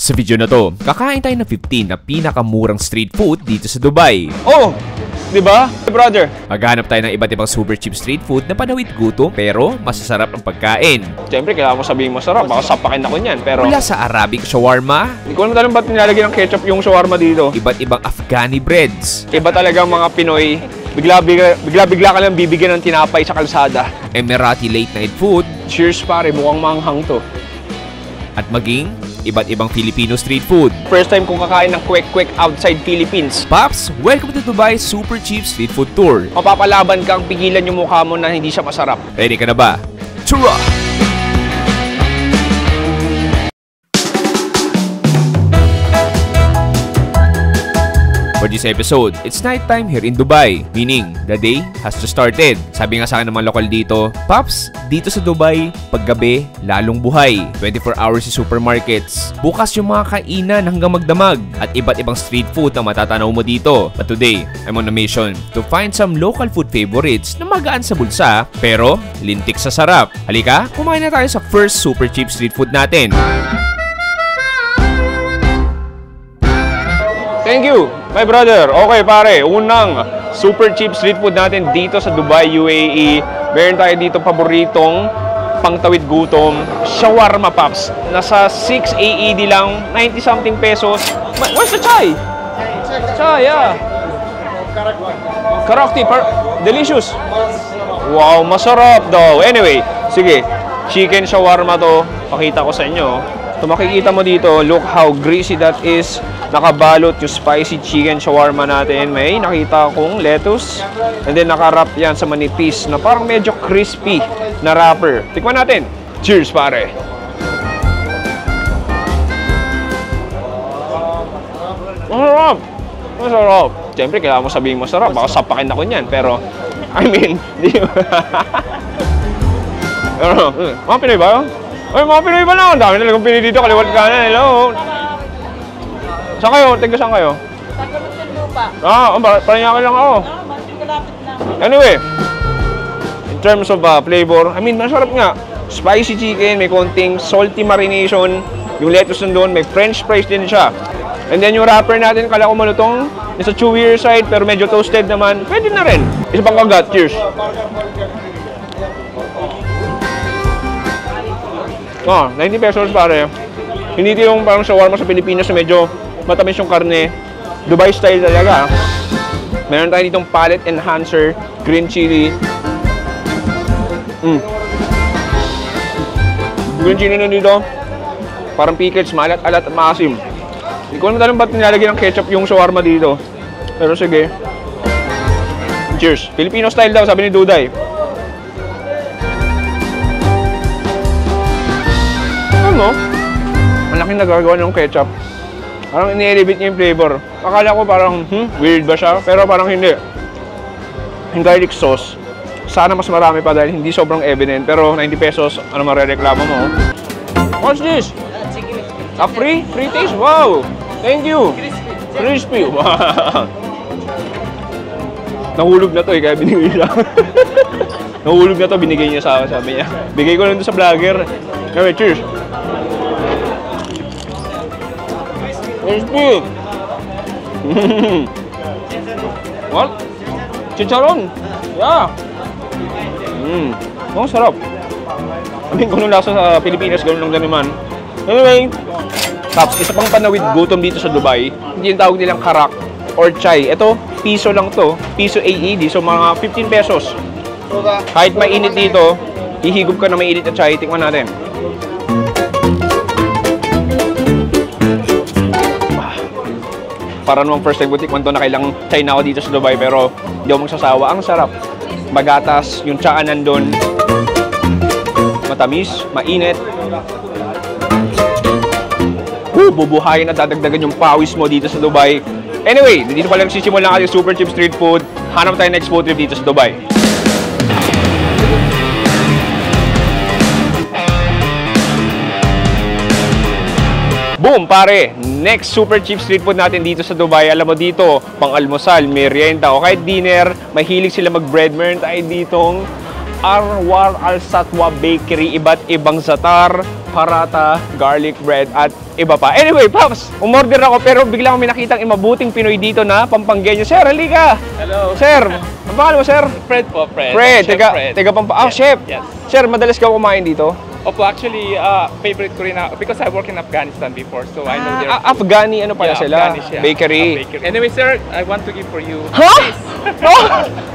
Sa video na to, kakain tayo ng 15 na pinakamurang street food dito sa Dubai. Oh! Diba, brother? Maghanap tayo ng iba't ibang super cheap street food na panawid gutom pero masasarap ang pagkain. Siyempre, kailangan mo sabihin masarap. Baka sapakin ako niyan. Pero Mula sa Arabic shawarma, hindi ko naman ba't nilalagyan ng ketchup yung shawarma dito. iba't ibang Afghani breads, Iba talaga mga Pinoy. Bigla-bigla ka lang bibigyan ng tinapay sa kalsada. Emirati late night food, Cheers pare, mukhang manghang to. at maging iba't ibang Filipino street food. First time kong kakain ng kwek-kwek outside Philippines. Pops, welcome to Dubai Super Cheap Street Food Tour. Mapapalaban kang pigilan yung mukha mo na hindi siya masarap. Ready ka na ba? Tura! For this episode, it's night time here in Dubai, meaning the day has just started. Sabi nga sa akin ng mga lokal dito, Pops, dito sa Dubai, paggabi, lalong buhay. 24 hours sa supermarkets. Bukas yung mga kainan hanggang magdamag at iba't ibang street food na matatanaw mo dito. But today, I'm on a mission to find some local food favorites na magaan sa bulsa pero lintik sa sarap. Halika, kumain na tayo sa first super cheap street food natin. Thank you, my brother. Okay pare, unang super cheap street food natin dito sa Dubai, UAE. Meron tayo dito paboritong pangtawid gutom, shawarma pops. Nasa 6 AED lang, 90 something pesos. Where's the chai? Chai, yeah. Karakti, delicious. Wow, masarap daw. Anyway, sige, chicken shawarma to. Pakita ko sa inyo. So makikita mo dito, look how greasy that is. Nakabalot yung spicy chicken shawarma natin. May nakita akong lettuce. And then nakarap yan sa manipis na parang medyo crispy na wrapper. Tikman natin. Cheers pare. Masarap. Masarap. Siyempre, kailangan mo sabihin masarap. Baka sapakin ako niyan. Pero, I mean, di ba? Mga Pinoy ba yun? Ay, mga Pinoy ba na? Ang dami talagang Pinoy dito. Kaliwat kanan. Hello. Saan kayo? Tiga saan kayo? Lupa. Paranyakin lang ako. Anyway, in terms of flavor, I mean, masarap nga. Spicy chicken, may konting salty marination. Yung lettuce nandun, may french fries din siya. And then yung wrapper natin, kala ko malutong. Nasa chewier side, pero medyo toasted naman. Pwede na rin. Isa pang kagat. Cheers. 90 pesos pare. Hindi ito yung parang shawarma sa Pilipinas na medyo matamis yung karne. Dubai style talaga. Meron tayo ditong palate enhancer, green chili. Green chili na dito. Parang pickles, maalat-alat at maasim. Hindi ko naman ba't nilalagyan ng ketchup yung shawarma dito. Pero sige. Cheers. Filipino style daw, sabi ni Duday. Ano? Malaking nagagawa ng ketchup. Parang ini-elevate niya yung flavor. Akala ko parang, weird ba siya? Pero parang hindi. Yung garlic sauce, sana mas marami pa dahil hindi sobrang evident. Pero 90 pesos, ano marereklamo mo? What's this? A free? Free taste? Wow! Thank you! Crispy! Wow! Nahulog na to kaya binigay siya. Nahulog na to, binigay niya sa akin, sabi niya. Bigay ko lang to sa vlogger. Okay, cheers! Crispy! What? Chicharon! Yeah! Oh, sarap! I mean, kung nasa sa Pilipinas, gano'n lang naman. Anyway, Pops, isa pang panawid gutom dito sa Dubai. Hindi yung tawag nilang karak or chai. Ito, piso lang to. Piso AED. So, mga 15 pesos. Kahit mainit dito, hihigop ka na mainit na chai. Tingnan natin. Para namang first time butik man to, nakailang chai na ako dito sa Dubai. Pero, hindi ako magsasawa. Ang sarap. Magatas, yung tsaa nandun. Matamis, mainit. Bubuhayin at dadagdagan yung pawis mo dito sa Dubai. Anyway, dito pa lang sisimulan natin super cheap street food. Hanap tayo next food trip dito sa Dubai. Boom, pare! Next super cheap street food natin dito sa Dubai. Alam mo dito, pang almusal, merienda o kahit dinner, mahilig sila mag-bread. Meron tayo ditong Arwar Al Satwa Bakery, iba't ibang zatar, paratha, garlic bread, at iba pa. Anyway, Pops, umorder ako pero bigla akong may nakitang mabuting Pinoy dito na Pampanggenyo. Sir, halika! Hello. Sir, ang pangalan mo, sir? Fred po, Fred. Fred, Chef Fred. taga Yes, chef. yes. Sir, madalas ka kumain dito? Opo, actually, favorite ko rin na, because I worked in Afghanistan before, so I know their Afghani, ano pala sila? Afghani siya. Bakery. Bakery. Anyway, sir, I want to give for you. Ha? Oh,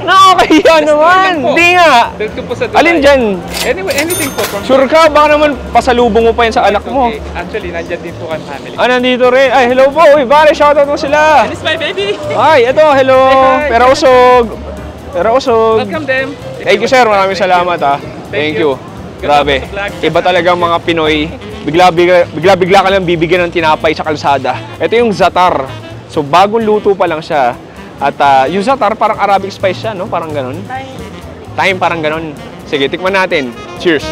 nakakahiya naman. lang po. Hindi nga. Dito po sa Dubai. Alin dyan? Anyway, anything po from Sure ka? Baka naman pasalubong mo pa yan sa anak mo. Okay. Actually, nandyan din po kami family. Ah, nandito rin. Ay, hello po. Uy, pare, shoutout mo sila. This is my baby. Ay, ito, hello. Say hi. Pero usog. Pero usog. Welcome them. Thank you, sir. Maraming salamat, ha. Thank you. Grabe. Iba talagang mga Pinoy. Bigla ka lang bibigyan ng tinapay sa kalsada. Ito yung zatar. So, bagong luto pa lang siya. At yung zatar, parang Arabic spice siya, no? Parang ganun. Thyme, parang ganun. Sige, tikman natin. Cheers.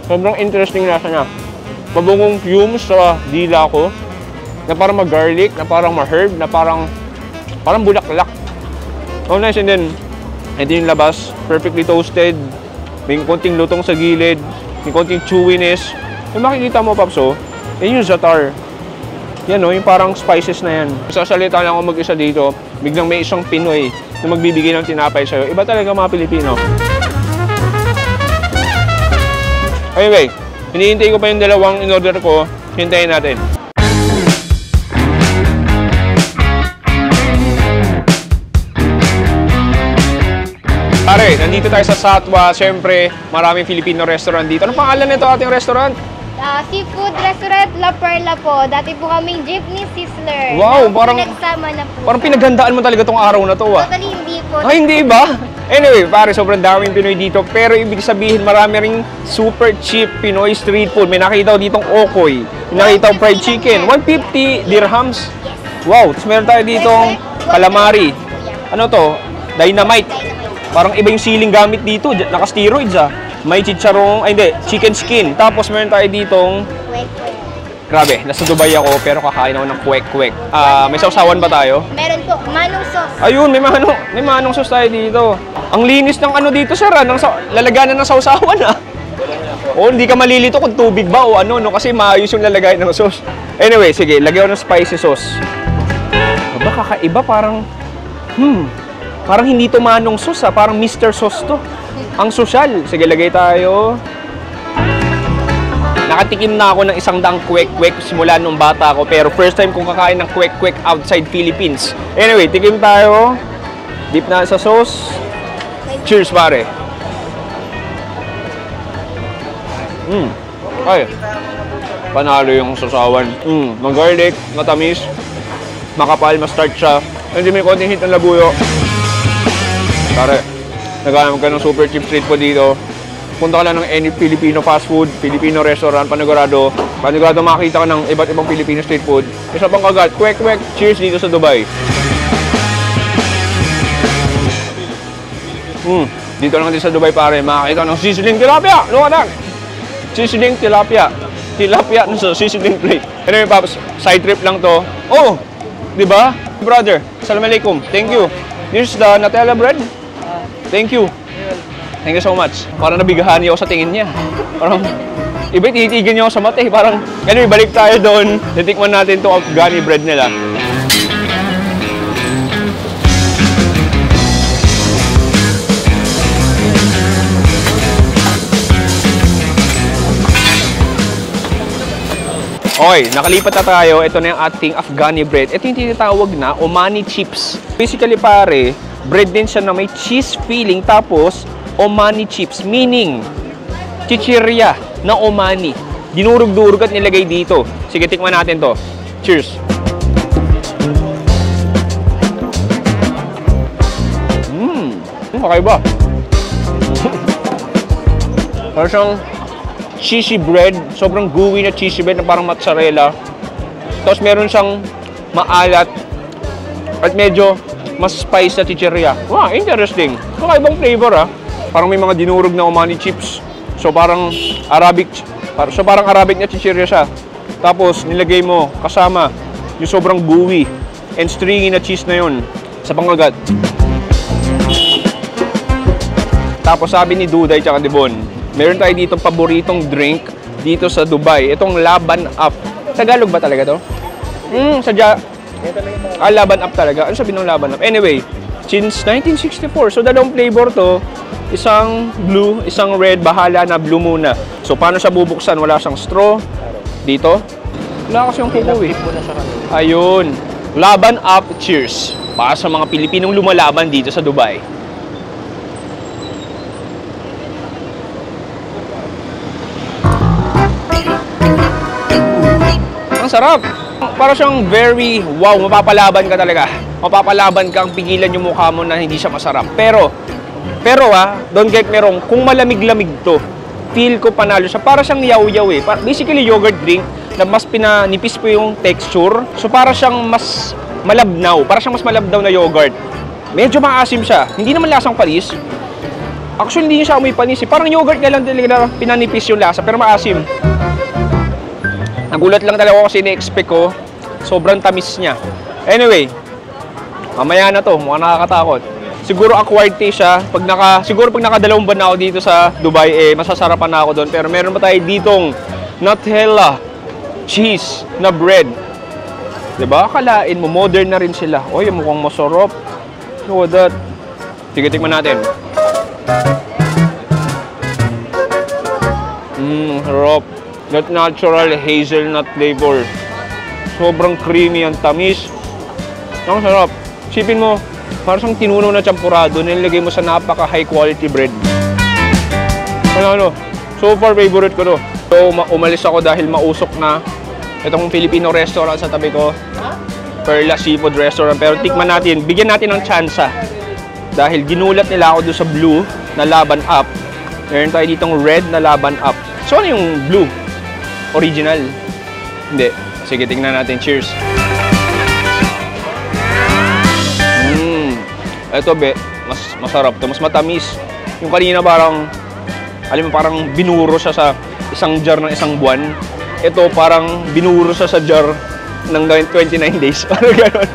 Sobrang interesting lasa niya. Mabungong fumes sa dila ko. Na parang mag-garlic, na parang ma-herb, na parang bulaklak. Oh, nice. And then, ito yung labas. Perfectly toasted. May konting lutong sa gilid. May konting chewiness. Yung makikita mo, Paps, oh, yun yung zatar. Yan, oh, yung parang spices na yan. Sasalita lang ako mag-isa dito, biglang may isang Pinoy na magbibigay ng tinapay sa'yo. Iba talaga mga Pilipino. Anyway, hinihintay ko pa yung dalawang in-order ko. Hintayin natin. Pare, nandito tayo sa Satwa. Siyempre, maraming Filipino restaurant dito. Anong pangalan nito ating restaurant? Seafood Restaurant La Perla po. Dati po kaming jeepney sizzler. Wow, Now, parang- pinagsama na po. Parang pinaghandaan mo talaga tong araw na to, ah. Totally hindi po. Ay, hindi ba? Anyway, pare, sobrang daming Pinoy dito. Pero ibig sabihin, marami ring super cheap Pinoy street food. May nakita ko ditong okoy. May nakita ko fried chicken. 150 dirhams. Wow, tapos meron tayo ditong calamari. Ano to? Dynamite. Parang iba yung ceiling gamit dito. Naka-steroids, ah. May chicharong, ay hindi, chicken skin. Tapos meron tayo ditong, Wait. grabe, nasa Dubai ako pero kakain ako ng kwek-kwek. May sausawan ba tayo? Meron po, manong sauce. Ayun, may manong sauce tayo dito. Ang linis ng ano dito, sir, lalaganan ng sausawan, ah. O, hindi ka malilito kung tubig ba o ano, no? Kasi maayos yung lalagay ng sauce. Anyway, sige, lagyan ko ng spicy sauce. Aba, kakaiba, parang hindi to manong sauce, ah. Parang Mr. Sauce to. Ang sosyal. Sige, lagay tayo. Nakatikim na ako ng 100 kwek-kwek simula nung bata ako. Pero first time kong kakain ng kwek-kwek outside Philippines. Anyway, tikim tayo. Dip na sa sauce. Cheers, pare. Ay. Panalo yung sasawan. Mag-garlic, matamis. Makapal, ma-starch siya. Hindi may konting hit ng labuyo. Pare, naghanap ka ng super cheap street food dito. Punta ka lang ng any Filipino fast food, Filipino restaurant, panigurado makakita ka ng iba't ibang Filipino street food. Isa pang kagat, kwek-kwek, cheers dito sa Dubai. Dito lang din sa Dubai, pare, makakita ng sizzling tilapia. Lumatag! Sizzling tilapia. Tilapia sa sizzling plate. Anyway, Paps, side trip lang to. Oh, di ba? Brother, assalamualaikum. Thank you. Here's the Nutella bread. Thank you. Thank you so much. Parang nabigahan niya ako sa tingin niya. Parang, iba titigan niya ako sa mata eh. Parang, anyway, balik tayo doon. Titikman natin itong Afghani bread nila. Okay, nakalipat na tayo. Ito na yung ating Afghani bread. Ito yung tinatawag na Omani chips. Basically, pare, bread din siya na may cheese filling tapos Omani chips, meaning chichirya na Omani. Dinurog-durog at nilagay dito. Sige, tikman natin to. Cheers! Kakaiba. Parang siyang cheesy bread. Sobrang gooey na cheesy bread na parang mozzarella. Tapos meron siyang maalat at medyo mas spice na chichirya. Wow, interesting. Kakaibang flavor, ah. Parang may mga dinurog na Omani chips. So parang Arabic na chichirya siya. Tapos nilagay mo kasama yung sobrang gooey and stringy na cheese na yun sa pangkagat. Tapos sabi ni Duday tsaka Devon, meron tayo ditong paboritong drink dito sa Dubai. Itong Laban Up. Tagalog ba talaga to? Sadya. Laban Up talaga. Ano sabi ng Laban Up? Anyway, since 1964. So, dalawang flavor to. Isang blue, isang red. Bahala na, blue muna. So, paano siya bubuksan? Wala siyang straw. Dito. Wala kasi yung kuko eh. Ayun. Laban Up. Cheers. Para sa mga Pilipinong lumalaban dito sa Dubai. Ang sarap. Para siyang very, wow, mapapalaban ka talaga. Mapapalaban kang pigilan yung mukha mo na hindi siya masarap. Pero don't get me wrong, kung malamig-lamig to, feel ko panalo siya. Para siyang yaw-yaw eh. Basically, yogurt drink na mas pinanipis po yung texture. So, para siyang mas malabnaw. Para siyang mas malabnaw na yogurt. Medyo maasim siya. Hindi naman lasang panis. Actually, hindi niya siya amoy panis eh. Parang yogurt nga lang talaga na pinanipis yung lasa, pero maasim. Nagulat lang talaga ako kasi na-expect ko. Sobrang tamis niya. Anyway, mamaya na to. Mukhang nakakatakot. Siguro acquired taste siya. Siguro pag nakadalawang buwan na ako dito sa Dubai, masasarapan na ako doon. Pero meron pa tayo ditong Nutella cheese na bread. Diba? Akalain mo, modern na rin sila. Oy, mukhang masarap. Look at that. Sige, tikman natin. Sarap. That natural hazelnut flavor. Sobrang creamy ang tamis. Ang sarap. Sipin mo, parang tinunaw na champurado, nilagay mo sa napaka high quality bread. So far favorite ko to. So umalis ako dahil mausok na itong Filipino restaurant sa tabi ko. Perla Seafood Restaurant. Pero tikman natin, bigyan natin ng tsansa. Dahil ginulat nila ako doon sa blue na Laban Up. Meron tayo ditong red na Laban Up. So ano yung blue? Original. Hindi. Sige, tingnan natin. Cheers. Ito, mas masarap to. Mas matamis. Yung kanina parang, alam mo, parang binuro siya sa isang jar ng isang buwan. Ito parang binuro siya sa jar ng 29 days. Parang gano'n.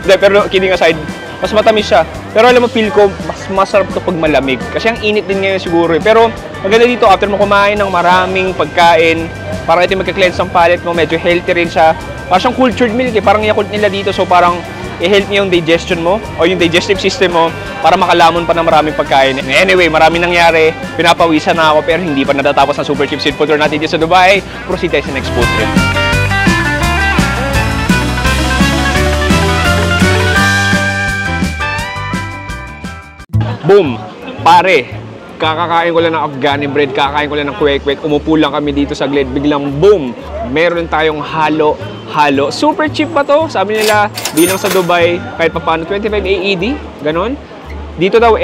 Hindi, pero kidding aside, mas matamis siya. Pero alam mo, feel ko, mas masarap to pag malamig. Kasi ang init din ngayon siguro eh. Pero maganda dito, after mo kumain ng maraming pagkain, parang ito magka-cleanse ang palate mo, medyo healthy rin siya. Parang siyang cultured milk eh, parang Yakult nila dito. So parang i-help niya yung digestion mo o yung digestive system mo para makalamon pa ng maraming pagkain. Anyway, marami nangyari. Pinapawisan na ako pero hindi pa natatapos ang Super Cheap Street Food Tour natin dito sa Dubai. Proceed tayo sa next food trip. Boom! Pare! Kakakain ko lang ng Afghani bread, kakakain ko lang ng kwek-kwek, umupo lang kami dito sa gilid, biglang boom! Meron tayong halo-halo. Super cheap pa to? Sabi nila, bilang sa Dubai, kahit pa paano, 25 AED, ganon. Dito daw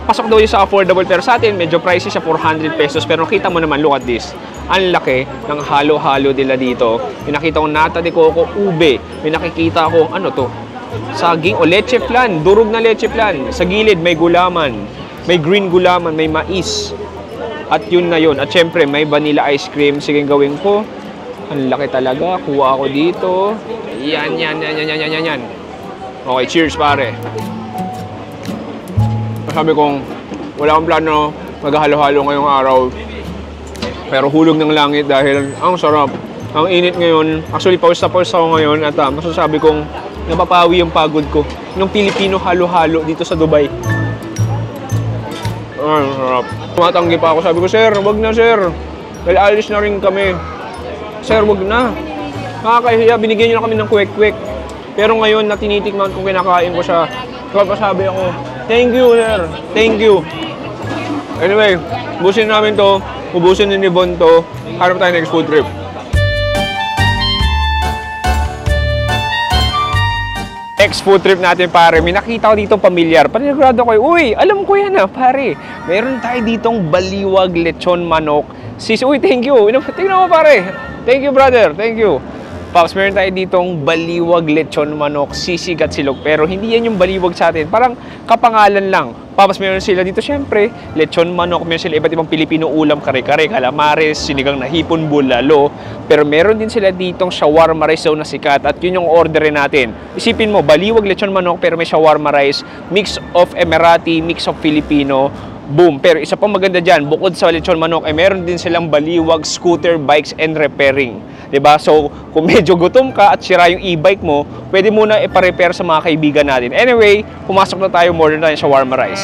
pasok daw yung sa affordable, pero sa atin, medyo pricey siya, 400 pesos. Pero kita mo naman, look at this. Ang laki ng halo-halo nila dito. May nakita kong nata de coco, ube. May nakikita akong, ano to? Saging o leche flan, durog na leche flan. Sa gilid, may gulaman. May green gulaman, may mais. At yun na yun. At syempre, may vanilla ice cream. Sige, gawin ko. Ang laki talaga. Kuha ako dito. Yan. Okay, cheers pare. Sabi kong, wala akong plano maghalo-halo ngayong araw. Pero hulog ng langit dahil ang sarap. Ang init ngayon. Actually, pause ako ngayon. At masasabi kong, napapawi yung pagod ko. Yung Pilipino halo-halo dito sa Dubai. Ay, sarap. Tumatanggi pa ako. Sabi ko, sir, wag na, sir. Dahil alis na rin kami. Sir, wag na. Nakakahiya, binigyan niyo na kami ng kwek-kwek. Pero ngayon, na tinitikman kung kinakain ko siya, sabi ako, thank you, sir. Thank you. Anyway, ubusin namin to. Ubusin ni Bon to. Harap tayo next food trip. Next food trip natin, pare. May nakita ko dito pamilyar. Panigurado ko, uy, alam ko yan pare. Meron tayo ditong baliwag lechon manok. Uy, thank you. Tingnan mo, pare. Thank you, brother. Thank you. Pops, meron tayo ditong baliwag lechon manok, sisig at silog. Pero hindi yan yung baliwag sa atin. Parang kapangalan lang. Pops, meron sila dito, syempre, lechon manok. Meron sila iba't ibang Pilipino ulam, kare-kare, calamares, sinigang na hipon, bulalo. Pero meron din sila ditong shawarma rice daw na sikat. At yun yung orderin natin. Isipin mo, baliwag lechon manok, pero may shawarma rice. Mix of Emirati, mix of Filipino. Boom. Pero isa pang maganda dyan, bukod sa lechon manok, ay meron din silang baliwag scooter bikes and repairing. 'Di ba? So, kung medyo gutom ka at sira yung e-bike mo, pwede muna ipa-repair sa mga kaibigan natin. Anyway, pumasok na tayo, order na tayo shawarma rice.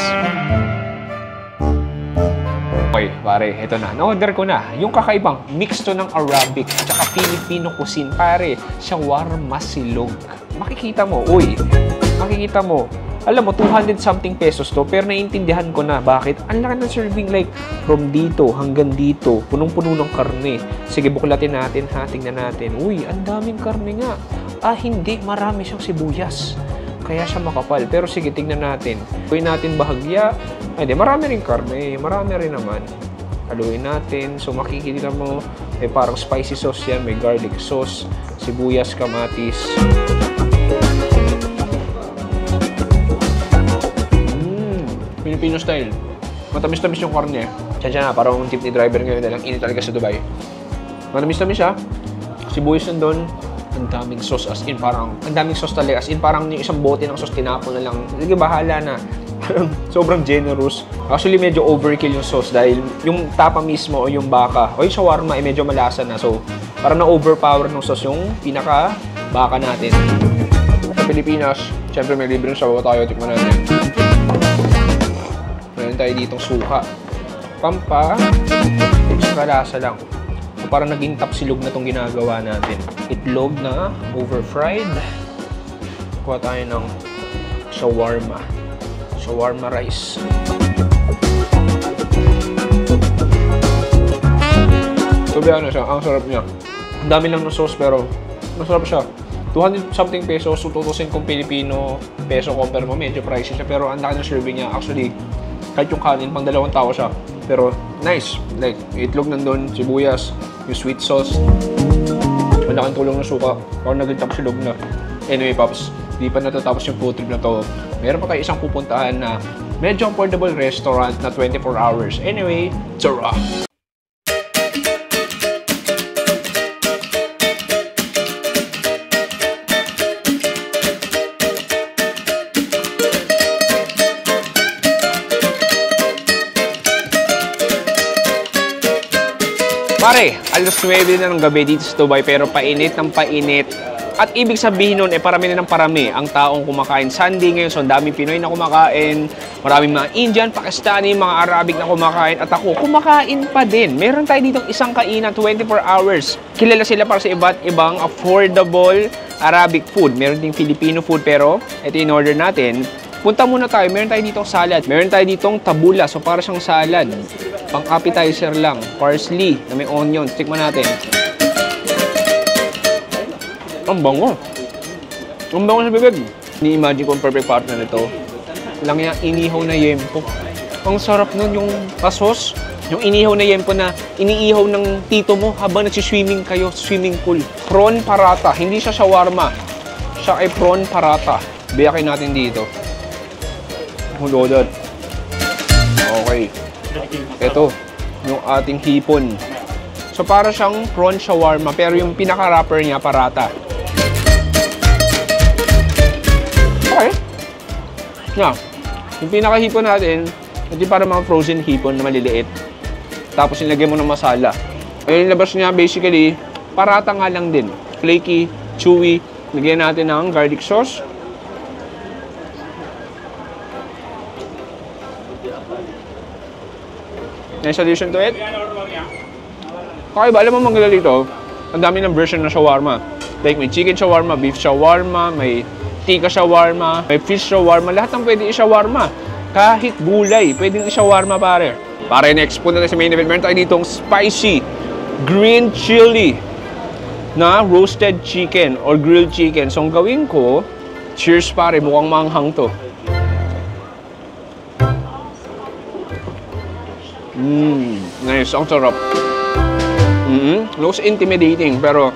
Okay, pare, ito na. Na-order ko na. Yung kakaibang mix to ng Arabic at saka Filipino cuisine. Pare, shawarma silog. Makikita mo, makikita mo. Alam mo, 200 something pesos to, pero naiintindihan ko na. Bakit? Ang laki ng serving, like, from dito hanggang dito. Punong-puno ng karne. Sige, buklatin natin, ha? Tingnan natin. Uy, ang daming karne nga. Hindi. Marami siyang sibuyas. Kaya siya makapal. Pero sige, tingnan natin. Haluin natin bahagya. Hindi, marami rin karne. Marami rin naman. Haluin natin. So, makikita mo, parang spicy sauce yan. May garlic sauce, sibuyas, kamatis. Filipino style. Matamis-tamis yung karne. Diyan na, parang tip ni driver ngayon na lang init talaga sa Dubai. Matamis-tamis siya. Sibuyas nandun. Ang daming sauce, as in parang, ang daming sauce talaga, as in parang yung isang bote ng sauce tinapon na lang. Sige, bahala na. Sobrang generous. Actually, medyo overkill yung sauce dahil yung tapa mismo o yung baka o yung shawarma ay medyo malasa na. So, parang na-overpower ng sauce yung pinaka-baka natin. Sa Pilipinas, syempre may libreng sabaw tayo. Tikman natin. Meron tayo ditong suka. Pampa, extra lasa lang. So, parang naging tapsilog na itong ginagawa natin. Itlog na over-fried. Kuha tayo ng shawarma. Shawarma rice. To be honest, ang sarap niya. Ang dami lang ng sauce pero masarap siya. 200 something pesos, so tutusin kung Pilipino peso compare mo, medyo pricey siya. Pero ang laki ng serving niya. Actually, kahit yung kanin, pang 2 tao siya. Pero nice. Like, itlog nandun, sibuyas, yung sweet sauce. Malaking tulong ng suka. Parang naging tapsilog na. Anyway, Pops, di pa natatapos yung food trip na to. Meron pa tayo isang pupuntahan na medyo affordable restaurant na 24 hours. Anyway, tara! Pare, alas 9 na ng gabi dito sa Dubai pero painit ng painit. At ibig sabihin nun, parami na ng parami ang taong kumakain. Sunday ngayon, so daming Pinoy na kumakain. Maraming mga Indian, Pakistani, mga Arabic na kumakain. At ako, kumakain pa din. Meron tayo ditong isang kainan, 24 hours. Kilala sila para sa iba't ibang affordable Arabic food. Meron ding Filipino food, pero ito in order natin. Punta muna tayo, meron tayo ditong salad. Meron tayo ditong tabula, so para siyang salad. Pang appetizer lang. Parsley na may onions. Tikman natin. Ang bango. Ang bango sa bibig. Ni-imagine ko ang perfect partner nito. Lang yung inihaw na yempo. Ang sarap nun yung pasos. Yung inihaw na yempo na iniihaw ng tito mo habang nagsiswimming kayo, swimming pool. Prawn paratha. Hindi siya shawarma. Siya ay prawn paratha. Biyakin natin dito. Hulodot. Okay. Ito, yung ating hipon. So, para siyang prawn shawarma, pero yung pinaka-wrapper niya, paratha. Okay. Yeah. Yung pinaka-hipon natin, ito para mga frozen hipon na maliliit. Tapos, nilagay mo ng masala. Ayun, yung labas niya, basically, paratha nga lang din. Flaky, chewy. Lagyan natin ng garlic sauce. Nice addition to it. Okay ba? Alam mo mga dito, ang dami ng version ng shawarma. Like may chicken shawarma, beef shawarma, may tikka shawarma, may fish shawarma. Lahat ng pwede i-shawarma. Kahit gulay, pwedeng i-shawarma pare. Pare, next punta tayo sa main event. Meron tayo ditong spicy green chili na roasted chicken or grilled chicken. So ang gawin ko, cheers pare, mukhang manghang to. Nice. Ang sarap. Looks intimidating, pero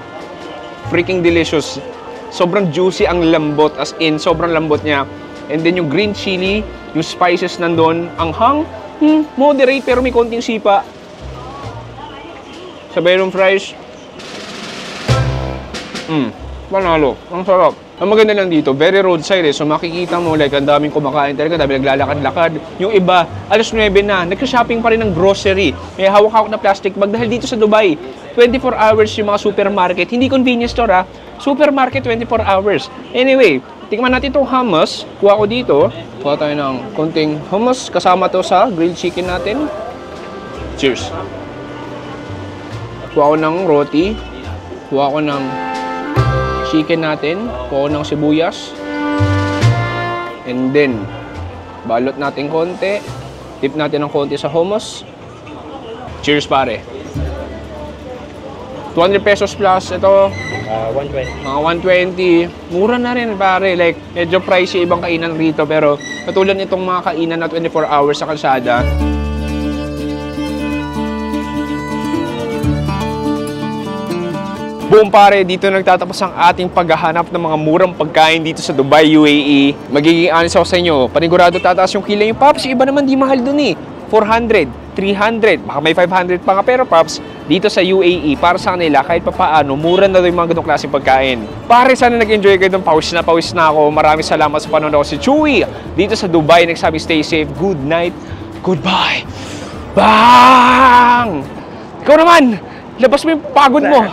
freaking delicious. Sobrang juicy ang lambot, as in, sobrang lambot niya. And then yung green chili, yung spices nandun, ang hang, moderate, pero may konting sipa. Sabay ng fries. Panalo. Ang sarap. Ang maganda lang dito, very roadside eh. So makikita mo like ang daming kumakain talaga, dami naglalakad-lakad. Yung iba, alas 9 na, nagka-shopping pa rin ng grocery. May hawak-hawak na plastic bag dahil dito sa Dubai, 24 hours yung mga supermarket. Hindi convenience store ha, supermarket 24 hours. Anyway, tikman natin itong hummus. Kuha ko dito. Kuha tayo ng konting hummus. Kasama to sa grilled chicken natin. Cheers. Kuha ko ng roti. Kuha ko ng chicken natin. Kuha ko ng sibuyas. And then, balot natin konti. Dip natin ng konti sa hummus. Cheers pare. 200 pesos plus. Ito, 120. mga 120. Mura na rin pare. Like, medyo pricey ibang kainan rito. Pero katulad nitong mga kainan na 24 hours sa kalsada. Boom pare, dito nagtatapos ang ating paghahanap ng mga murang pagkain dito sa Dubai, UAE. Magiging honest ako sa inyo, panigurado tataas yung kilo yung Pops. Yung iba naman di mahal dun eh. 400, 300, baka may 500 pa nga. Pero Pops, dito sa UAE, para sa kanila, kahit papaano, mura na yung mga ganong klaseng pagkain. Pare, sana nag-enjoy kayo ng pawis na ako. Maraming salamat sa panonood ko si Chewy. Dito sa Dubai, nagsabi stay safe, good night, goodbye. Bang! Ikaw naman, labas mo yung pagod mo.